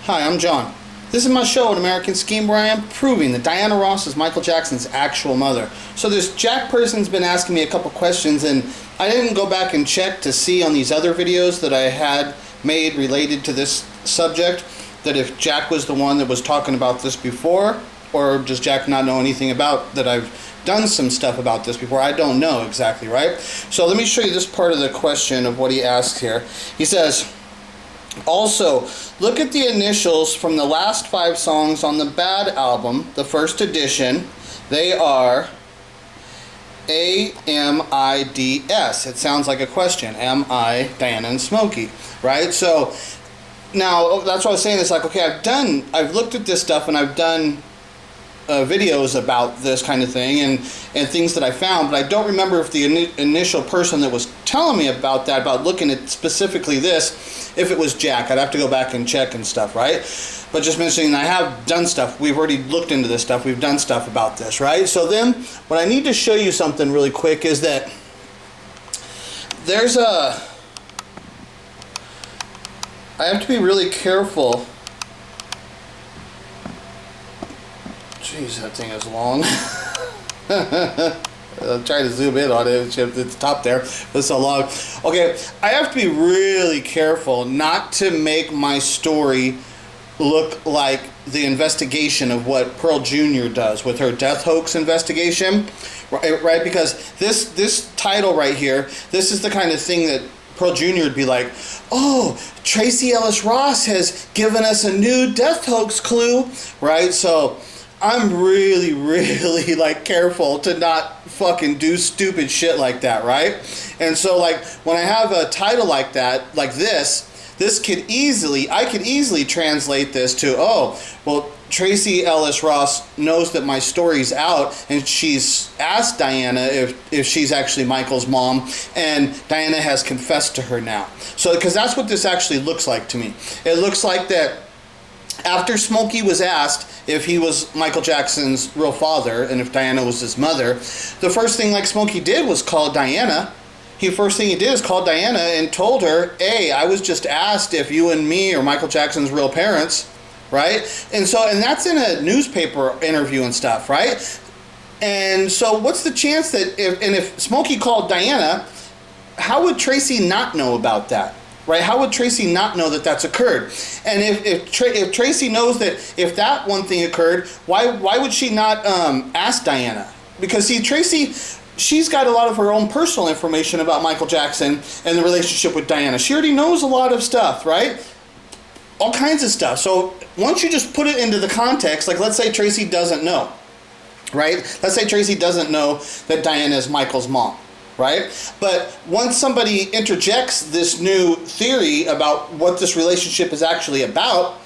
Hi, I'm John. This is my show, An American Scheme, where I am proving that Diana Ross is Michael Jackson's actual mother. So this Jack person's been asking me a couple questions, and I didn't go back and check to see on these other videos that I had made related to this subject, that if Jack was the one that was talking about this before, or does Jack not know anything about that I've done some stuff about this before. I don't know exactly, right? So let me show you this part of the question of what he asked here. He says, also, look at the initials from the last 5 songs on the Bad album, the first edition. They are A-M-I-D-S. It sounds like a question. M-I, Diana and Smokey, right? So now that's what I was saying. It's like, okay, I've looked at this stuff and I've done videos about this kind of thing and things that I found, but I don't remember if the initial person that was telling me about that, about looking at specifically this, if it was Jack. I'd have to go back and check and stuff, right? But just mentioning, I have done stuff. We've already looked into this stuff. We've done stuff about this, right? So then what I need to show you something really quick is that there's I have to be really careful. Jeez, that thing is long. I'll try to zoom in on it. It's top there. It's so long. Okay, I have to be really careful not to make my story look like the investigation of what Pearl Jr. does with her death hoax investigation, right? Because this title right here, this is the kind of thing that Pearl Jr. would be like, oh, Tracee Ellis Ross has given us a new death hoax clue, right? So I'm really, really like careful to not fucking do stupid shit like that, right? And so like when I have a title like that, like this could easily, I could easily translate this to, oh, well, Tracee Ellis Ross knows that my story's out, and she's asked Diana if she's actually Michael's mom, and Diana has confessed to her now. So, because that's what this actually looks like to me. It looks like that after Smokey was asked if he was Michael Jackson's real father and if Diana was his mother, the first thing like Smokey did was call Diana. First thing he did is call Diana and told her, hey, I was just asked if you and me are Michael Jackson's real parents, right? And that's in a newspaper interview and stuff, right? And so what's the chance that if Smokey called Diana, how would Tracee not know about that? Right? How would Tracee not know that that's occurred? And if Tracee knows that if that one thing occurred, why would she not ask Diana? Because see, Tracee, she's got a lot of her own personal information about Michael Jackson and the relationship with Diana. She already knows a lot of stuff, right? All kinds of stuff. So once you just put it into the context, like let's say Tracee doesn't know, right? Let's say Tracee doesn't know that Diana is Michael's mom. Right? But once somebody interjects this new theory about what this relationship is actually about,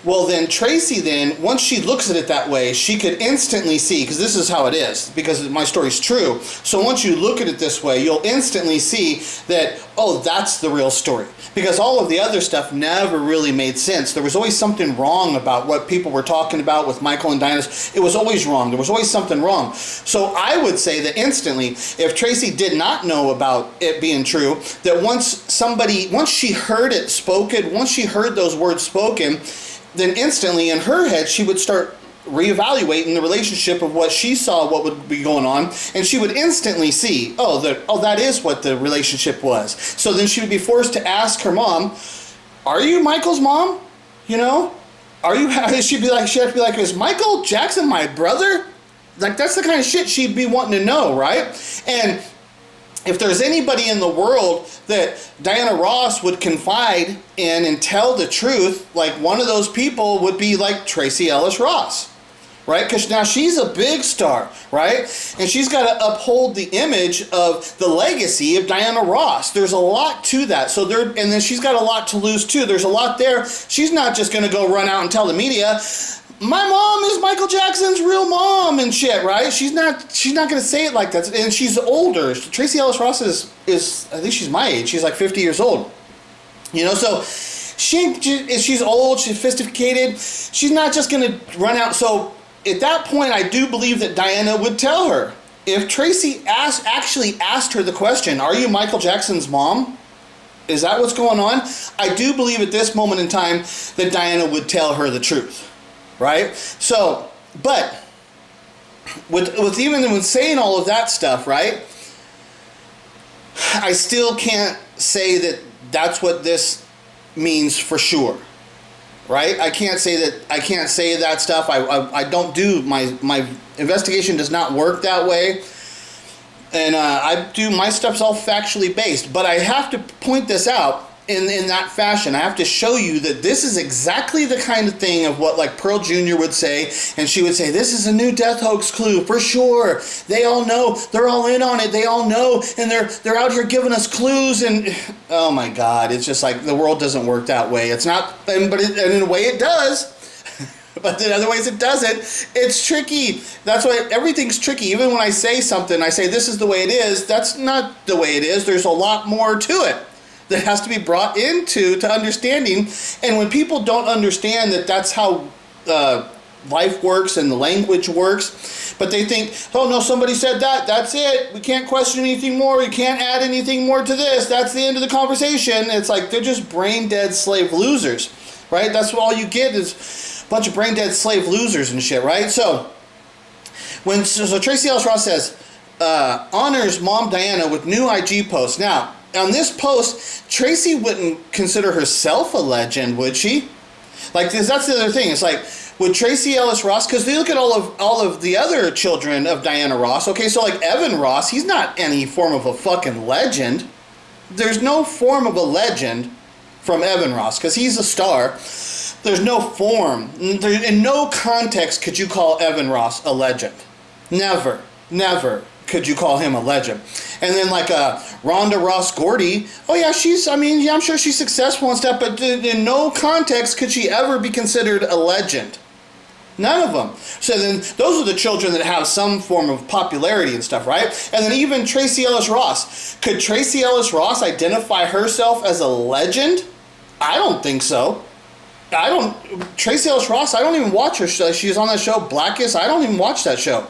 well then Tracee then, once she looks at it that way, she could instantly see, because this is how it is, because my story's true. So once you look at it this way, you'll instantly see that, oh, that's the real story. Because all of the other stuff never really made sense. There was always something wrong about what people were talking about with Michael and Diana. It was always wrong. There was always something wrong. So I would say that instantly, if Tracee did not know about it being true, that once she heard it spoken, once she heard those words spoken, then instantly in her head she would start reevaluating the relationship of what she saw, what would be going on, and she would instantly see, that is what the relationship was. So then she would be forced to ask her mom, are you Michael's mom? You know? She'd have to be like, is Michael Jackson my brother? Like, that's the kind of shit she'd be wanting to know, right? And if there's anybody in the world that Diana Ross would confide in and tell the truth, like one of those people would be like Tracee Ellis Ross, right? Because now she's a big star, right? And she's got to uphold the image of the legacy of Diana Ross. There's a lot to that. And then she's got a lot to lose too. There's a lot there. She's not just going to go run out and tell the media, my mom is Michael Jackson's real mom and shit, right? She's not going to say it like that. And she's older. Tracee Ellis Ross is I think she's my age. She's like 50 years old. You know, so she's old, she's sophisticated. She's not just going to run out. So at that point, I do believe that Diana would tell her. If Tracee actually asked her the question, are you Michael Jackson's mom? Is that what's going on? I do believe at this moment in time that Diana would tell her the truth, right? So, but with even when saying all of that stuff, right? I still can't say that that's what this means for sure, right? I can't say that stuff. I don't do my investigation does not work that way. And I do my stuff's all factually based, but I have to point this out in that fashion. I have to show you that this is exactly the kind of thing of what like Pearl Jr. would say, and she would say, this is a new death hoax clue for sure. They all know, they're all in on it, they all know, and they're out here giving us clues, and oh my God, it's just like the world doesn't work that way. It's not, and in a way it does. But in other ways it doesn't. It's tricky. That's why everything's tricky. Even when I say something, I say this is the way it is. That's not the way it is. There's a lot more to it that has to be brought into to understanding. And when people don't understand that that's how life works and the language works, but they think, oh no, somebody said that, that's it. We can't question anything more. We can't add anything more to this. That's the end of the conversation. It's like they're just brain dead slave losers, right? That's all you get is bunch of brain dead slave losers and shit, right? So Tracy Ellis Ross says, honors mom Diana with new IG post. Now, on this post, Tracy wouldn't consider herself a legend, would she? Like, that's the other thing. It's like, would Tracy Ellis Ross, because they look at all of the other children of Diana Ross. Okay, so like Evan Ross, he's not any form of a fucking legend. There's no form of a legend from Evan Ross, because he's a star. There's no form, in no context could you call Evan Ross a legend. Never could you call him a legend. And then like Rhonda Ross Gordy, oh yeah, I'm sure she's successful and stuff, but in no context could she ever be considered a legend. None of them. So then those are the children that have some form of popularity and stuff, right? And then even Tracy Ellis Ross. Could Tracy Ellis Ross identify herself as a legend? I don't think so. Tracy Ellis Ross, I don't even watch her show. She's on that show, Blackest. I don't even watch that show,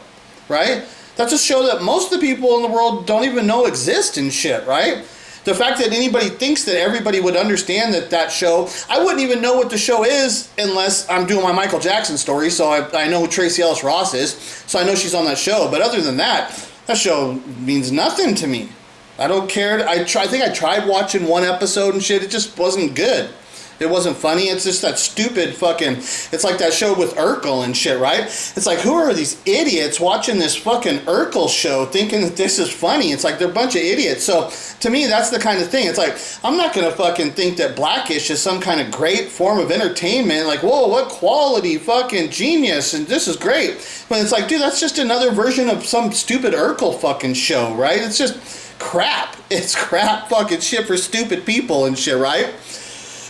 right? That's a show that most of the people in the world don't even know exists and shit, right? The fact that anybody thinks that everybody would understand that show, I wouldn't even know what the show is unless I'm doing my Michael Jackson story, so I know who Tracy Ellis Ross is, so I know she's on that show. But other than that show means nothing to me. I don't care. I think I tried watching one episode and shit. It just wasn't good. It wasn't funny. It's just that stupid fucking... It's like that show with Urkel and shit, right? It's like, who are these idiots watching this fucking Urkel show thinking that this is funny? It's like they're a bunch of idiots. So, to me, that's the kind of thing. It's like, I'm not going to fucking think that Blackish is some kind of great form of entertainment. Like, whoa, what quality fucking genius, and this is great. But it's like, dude, that's just another version of some stupid Urkel fucking show, right? It's just crap. It's crap fucking shit for stupid people and shit, right?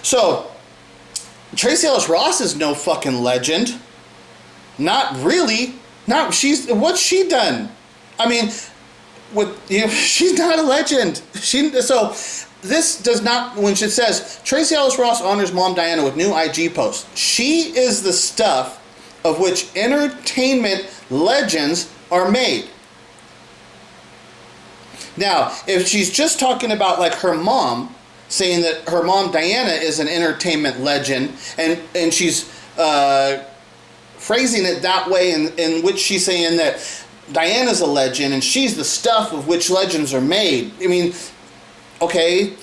So, Tracy Ellis Ross is no fucking legend. Not really. What's she done? I mean, she's not a legend. So, this does not, when it says, Tracy Ellis Ross honors mom Diana with new IG post. She is the stuff of which entertainment legends are made. Now, if she's just talking about like her mom, saying that her mom Diana is an entertainment legend, and she's phrasing it that way in which she's saying that Diana's a legend and she's the stuff of which legends are made. I mean, okay,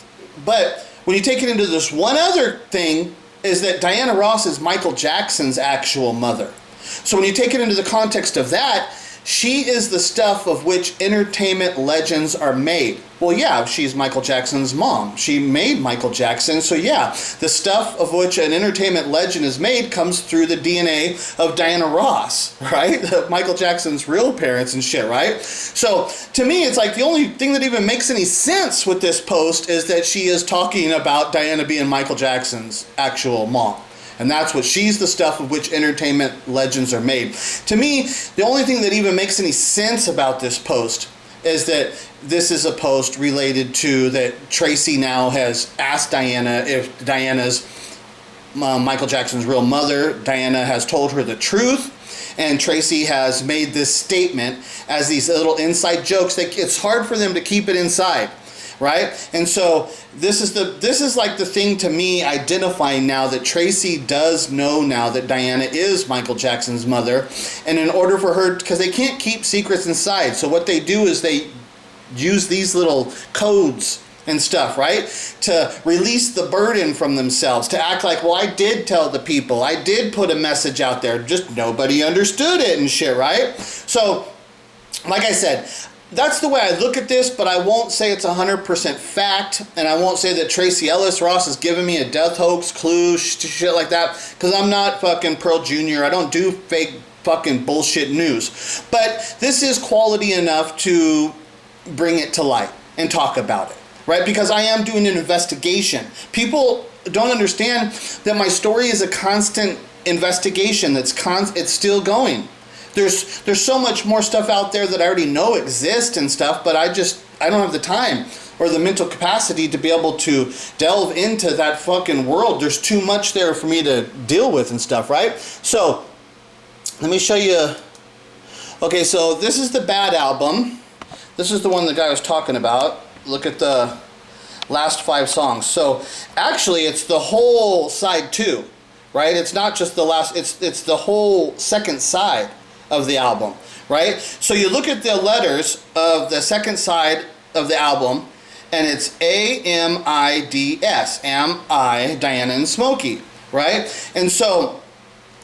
but when you take it into this one other thing is that Diana Ross is Michael Jackson's actual mother. So when you take it into the context of that, she is the stuff of which entertainment legends are made. Well, yeah, she's Michael Jackson's mom. She made Michael Jackson, so yeah, the stuff of which an entertainment legend is made comes through the DNA of Diana Ross, right? Michael Jackson's real parents and shit, right? So, to me, it's like the only thing that even makes any sense with this post is that she is talking about Diana being Michael Jackson's actual mom. And that's what she's the stuff of which entertainment legends are made. To me, the only thing that even makes any sense about this post is that this is a post related to that Tracy now has asked Diana if Diana's Michael Jackson's real mother. Diana has told her the truth, and Tracy has made this statement as these little inside jokes that it's hard for them to keep it inside. right? And so this is like the thing to me, identifying now that Tracy does know now that Diana is Michael Jackson's mother, and in order for her, because they can't keep secrets inside, so what they do is they use these little codes and stuff, right, to release the burden from themselves, to act like, well, I did tell the people, I did put a message out there, just nobody understood it and shit, right? So, like I said, that's the way I look at this, but I won't say it's 100% fact, and I won't say that Tracy Ellis Ross is giving me a death hoax clue, shit like that, because I'm not fucking Pearl Jr. I don't do fake fucking bullshit news. But this is quality enough to bring it to light and talk about it. Right, because I am doing an investigation. People don't understand that my story is a constant investigation. It's still going. There's so much more stuff out there that I already know exists and stuff, but I don't have the time or the mental capacity to be able to delve into that fucking world. There's too much there for me to deal with and stuff, right? So let me show you. Okay, so this is the Bad album. This is the one the guy was talking about. Look at the last 5 songs. So actually it's the whole side 2, right? It's not just the last, it's the whole second side of the album, right? So you look at the letters of the second side of the album, and it's AMIDS, Am I, Diana and Smokey, right? And so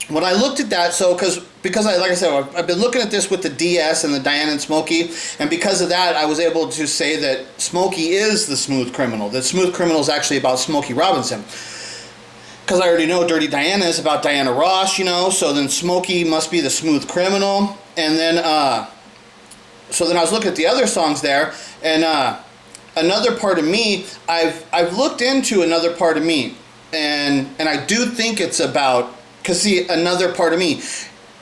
when I looked at that, so because like I said, I've been looking at this with the DS and the Diana and Smokey, and because of that, I was able to say that Smokey is the smooth criminal. That Smooth Criminal is actually about Smokey Robinson. Because I already know Dirty Diana is about Diana Ross, you know, so then Smokey must be the smooth criminal. And then, so then I was looking at the other songs there, and Another Part of Me, I've looked into Another Part of Me, and I do think it's about, because see, Another Part of Me,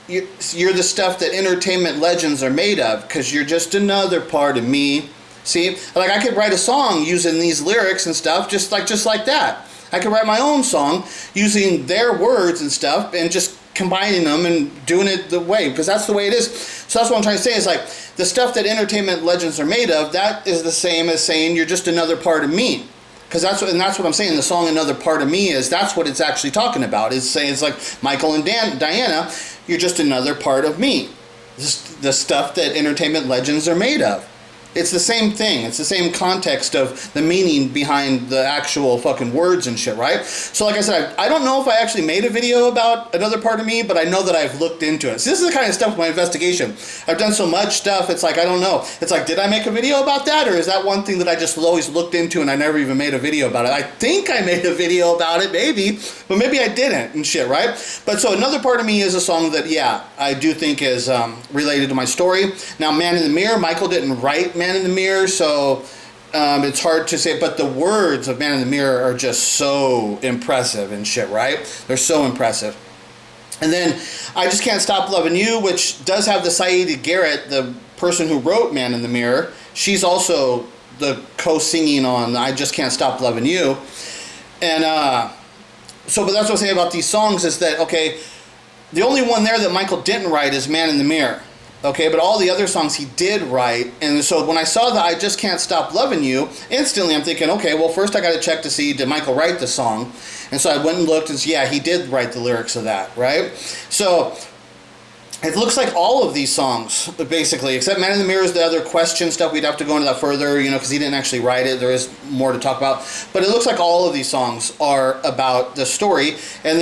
you're the stuff that entertainment legends are made of, because you're just another part of me. See, like I could write a song using these lyrics and stuff, just like that. I could write my own song using their words and stuff, and just combining them and doing it the way, because that's the way it is. So that's what I'm trying to say, is like the stuff that entertainment legends are made of, that is the same as saying you're just another part of me. Because that's what I'm saying. The song "Another Part of Me" is, that's what it's actually talking about. It's saying, it's like Michael and Diana, you're just another part of me. The stuff that entertainment legends are made of. It's the same thing. It's the same context of the meaning behind the actual fucking words and shit, right? So like I said, I don't know if I actually made a video about Another Part of Me, but I know that I've looked into it. So this is the kind of stuff with my investigation. I've done so much stuff, it's like, I don't know. It's like, did I make a video about that? Or is that one thing that I just always looked into and I never even made a video about it? I think I made a video about it, maybe, but maybe I didn't and shit, right? But so Another Part of Me is a song that, yeah, I do think is related to my story. Now, Man in the Mirror, Michael didn't write Man in the Mirror, so it's hard to say, but the words of Man in the Mirror are just so impressive and shit, right? They're so impressive. And then I Just Can't Stop Loving You, which does have the Saida Garrett, the person who wrote Man in the Mirror. She's also the co-singing on I Just Can't Stop Loving You. And so, but that's what I'm saying about these songs, is that, okay, the only one there that Michael didn't write is Man in the Mirror. Okay, but all the other songs he did write. And so when I saw that I Just Can't Stop Loving You, instantly I'm thinking, okay, well, first I got to check to see, did Michael write the song? And so I went and looked, and yeah, he did write the lyrics of that, right? So it looks like all of these songs, basically, except Man in the Mirror is the other question stuff. We'd have to go into that further, you know, because he didn't actually write it. There is more to talk about. But it looks like all of these songs are about the story. And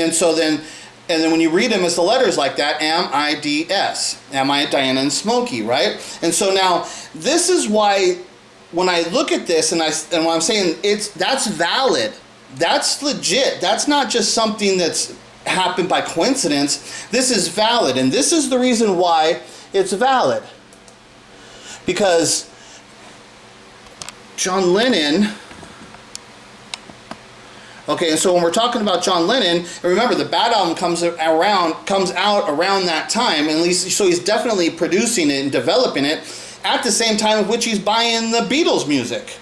then when you read them as the letters like that, M-I-D-S, Am I, Diana and Smokey, right? And so now, this is why, when I look at this, and when I'm saying that's valid, that's legit, that's not just something that's happened by coincidence, this is valid, and this is the reason why it's valid. Because John Lennon... Okay, and so when we're talking about John Lennon, and remember the Bad album comes out around that time, and at least so he's definitely producing it and developing it at the same time of which he's buying the Beatles music,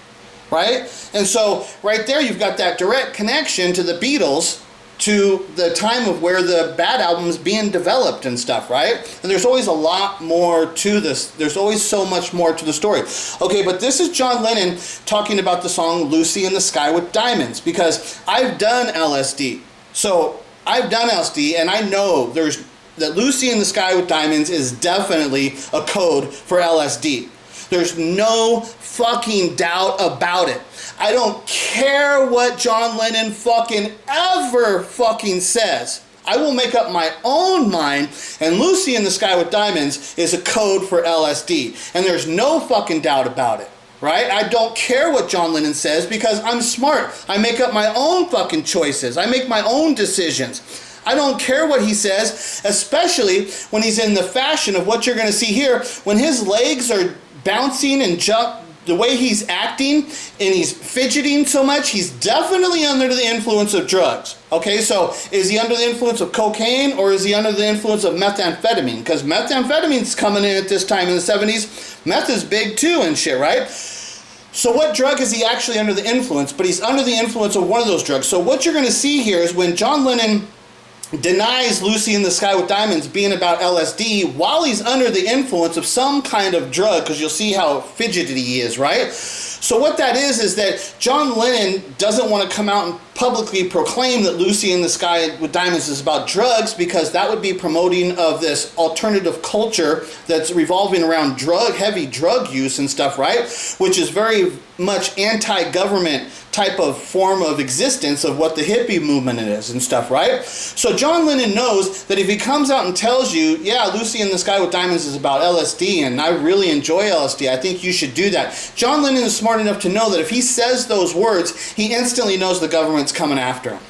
right? And so right there you've got that direct connection to the Beatles, to the time of where the Bad album's being developed and stuff, right? And there's always a lot more to this. There's always so much more to the story. Okay, but this is John Lennon talking about the song Lucy in the Sky with Diamonds, because I've done LSD. So I've done LSD, and I know that Lucy in the Sky with Diamonds is definitely a code for LSD. There's no fucking doubt about it. I don't care what John Lennon fucking ever fucking says. I will make up my own mind, and Lucy in the Sky with Diamonds is a code for LSD. And there's no fucking doubt about it, right? I don't care what John Lennon says because I'm smart. I make up my own fucking choices. I make my own decisions. I don't care what he says, especially when he's in the fashion of what you're going to see here. When his legs are bouncing and the way he's acting and he's fidgeting so much, he's definitely under the influence of drugs. Okay, so is he under the influence of cocaine or is he under the influence of methamphetamine? Because methamphetamine's coming in at this time in the 70s. Meth is big too and shit, right? So what drug is he actually under the influence? But he's under the influence of one of those drugs. So what you're going to see here is when John Lennon denies Lucy in the Sky with Diamonds being about LSD while he's under the influence of some kind of drug, because you'll see how fidgety he is, right? So what that is that John Lennon doesn't want to come out and publicly proclaim that Lucy in the Sky with Diamonds is about drugs, because that would be promoting of this alternative culture that's revolving around heavy drug use and stuff, right? Which is very much anti-government type of form of existence of what the hippie movement is and stuff, right? So John Lennon knows that if he comes out and tells you, yeah, Lucy in the Sky with Diamonds is about LSD and I really enjoy LSD, I think you should do that. John Lennon is smart enough to know that if he says those words, he instantly knows the government's coming after him.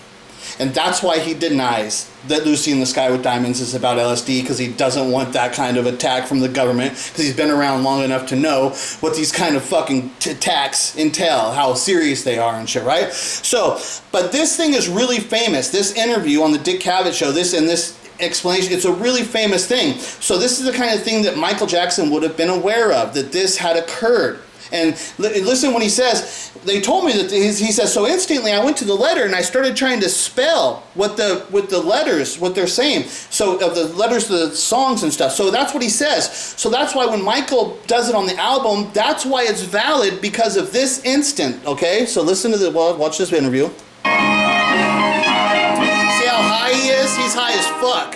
And that's why he denies that Lucy in the Sky with Diamonds is about LSD, because he doesn't want that kind of attack from the government, because he's been around long enough to know what these kind of fucking attacks entail, how serious they are and shit, right? So, but this thing is really famous. This interview on the Dick Cavett show, this explanation, it's a really famous thing. So this is the kind of thing that Michael Jackson would have been aware of, that this had occurred. And listen when he says, they told me that he says, so instantly I went to the letter and I started trying to spell with the letters, what they're saying. So of the letters to the songs and stuff. So that's what he says. So that's why when Michael does it on the album, that's why it's valid, because of this instant. Okay, so listen to watch this interview. See how high he is? He's high as fuck.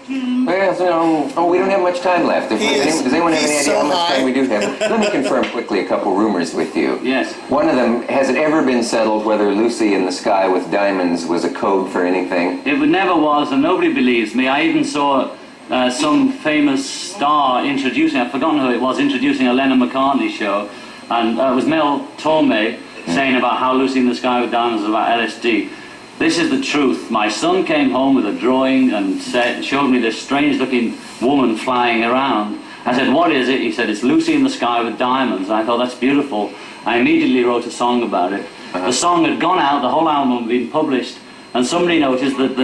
Well, we don't have much time left. Does anyone have any idea how much time we do have? Let me confirm quickly a couple rumors with you. Yes. One of them, has it ever been settled whether Lucy in the Sky with Diamonds was a code for anything? It never was, and nobody believes me. I even saw some famous star introducing, I've forgotten who it was, introducing a Lennon-McCartney show, and it was Mel Torme saying about how Lucy in the Sky with Diamonds was about LSD. This is the truth. My son came home with a drawing and showed me this strange-looking woman flying around. I said, what is it? He said, it's Lucy in the Sky with Diamonds. And I thought, that's beautiful. I immediately wrote a song about it. The song had gone out, the whole album had been published, and somebody noticed that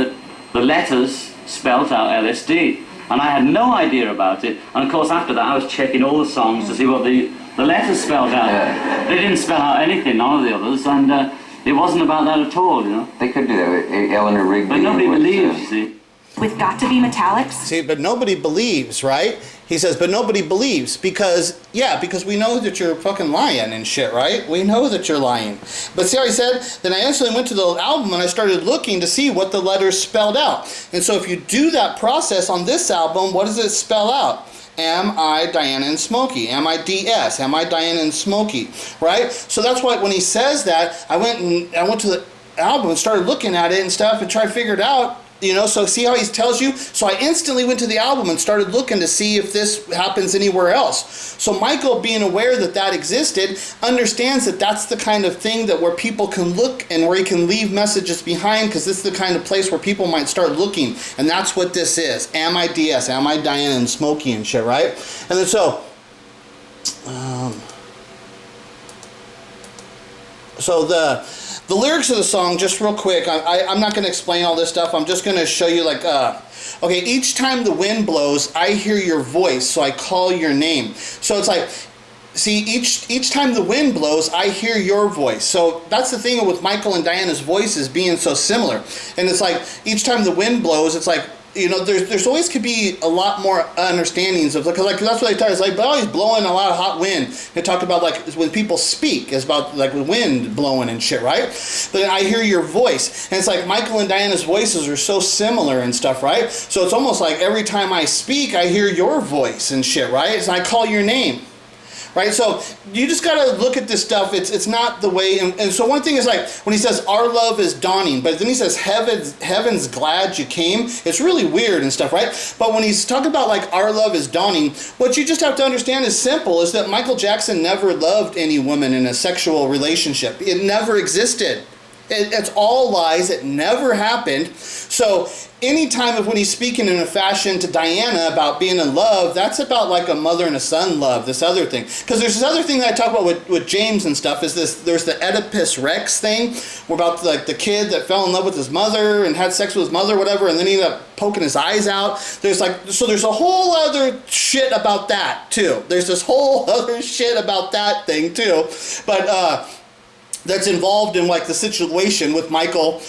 the letters spelt out LSD. And I had no idea about it. And of course, after that, I was checking all the songs to see what the letters spelled out. They didn't spell out anything, none of the others, and it wasn't about that at all, you know. They could do that. Eleanor Rigby. But nobody believes, you see. With Got to Be Metallics? See, but nobody believes, right? He says, but nobody believes because we know that you're fucking lying and shit, right? We know that you're lying. But see how he said? Then I instantly went to the album and I started looking to see what the letters spelled out. And so if you do that process on this album, what does it spell out? M-I, Diana and Smokey. M-I-D-S. M-I, Diana and Smokey. Right? So that's why when he says that, I went to the album and started looking at it and stuff and tried to figure it out. You know, so see how he tells you? So I instantly went to the album and started looking to see if this happens anywhere else. So Michael, being aware that that existed, understands that that's the kind of thing that where people can look and where he can leave messages behind, because this is the kind of place where people might start looking. And that's what this is. M-I-D-S, M-I, Diana and Smokey and shit, right? And then so the lyrics of the song, just real quick, I'm not going to explain all this stuff. I'm just going to show you okay, each time the wind blows, I hear your voice, so I call your name. So it's like, see, each time the wind blows, I hear your voice. So that's the thing with Michael and Diana's voices being so similar. And it's like each time the wind blows, it's like, you know, there's always could be a lot more understandings of, like that's what they talk. It's like, but always blowing a lot of hot wind. They talk about like when people speak, it's about like the wind blowing and shit, right? But I hear your voice, and it's like Michael and Diana's voices are so similar and stuff, right? So it's almost like every time I speak, I hear your voice and shit, right? And I call your name. Right, so you just gotta look at this stuff. It's not the way, and so one thing is like when he says our love is dawning, but then he says heaven's glad you came. It's really weird and stuff, right? But when he's talking about like our love is dawning, what you just have to understand is simple: is that Michael Jackson never loved any woman in a sexual relationship. It never existed. It's all lies. It never happened. So anytime when he's speaking in a fashion to Diana about being in love, that's about like a mother and a son love, this other thing. Because there's this other thing that I talk about with James and stuff, is this, there's the Oedipus Rex thing, about like the kid that fell in love with his mother and had sex with his mother or whatever, and then he ended up poking his eyes out. There's like, so there's a whole other shit about that too. There's this whole other shit about that thing too. But, that's involved in like the situation with Michael,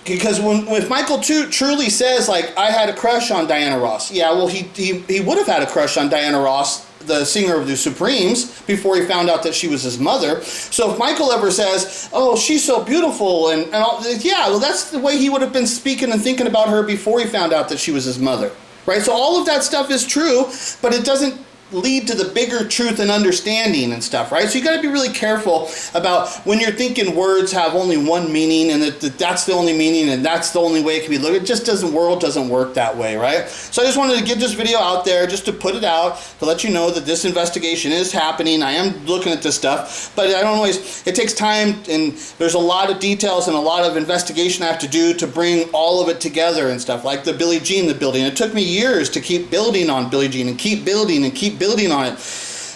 because if Michael truly says like I had a crush on Diana Ross, yeah, well he would have had a crush on Diana Ross, the singer of the Supremes, before he found out that she was his mother. So if Michael ever says, oh, she's so beautiful, and all, yeah, well that's the way he would have been speaking and thinking about her before he found out that she was his mother, right? So all of that stuff is true, but it doesn't lead to the bigger truth and understanding and stuff, right? So you got to be really careful about when you're thinking words have only one meaning, and that's the only meaning, and that's the only way it can be looked. It just world doesn't work that way, right? So I just wanted to get this video out there just to put it out, to let you know that this investigation is happening. I am looking at this stuff, but I don't always, it takes time, and there's a lot of details and a lot of investigation I have to do to bring all of it together and stuff, like the Billie Jean, the building. It took me years to keep building on Billie Jean and keep building and keep building on it.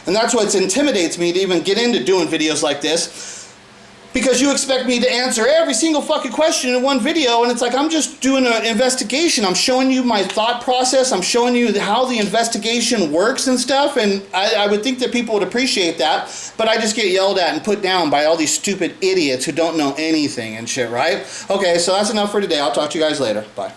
And that's what intimidates me to even get into doing videos like this, because you expect me to answer every single fucking question in one video, and it's like I'm just doing an investigation. I'm showing you my thought process. I'm showing you how the investigation works and stuff, and I would think that people would appreciate that, but I just get yelled at and put down by all these stupid idiots who don't know anything and shit, right? Okay, so that's enough for today. I'll talk to you guys later. Bye.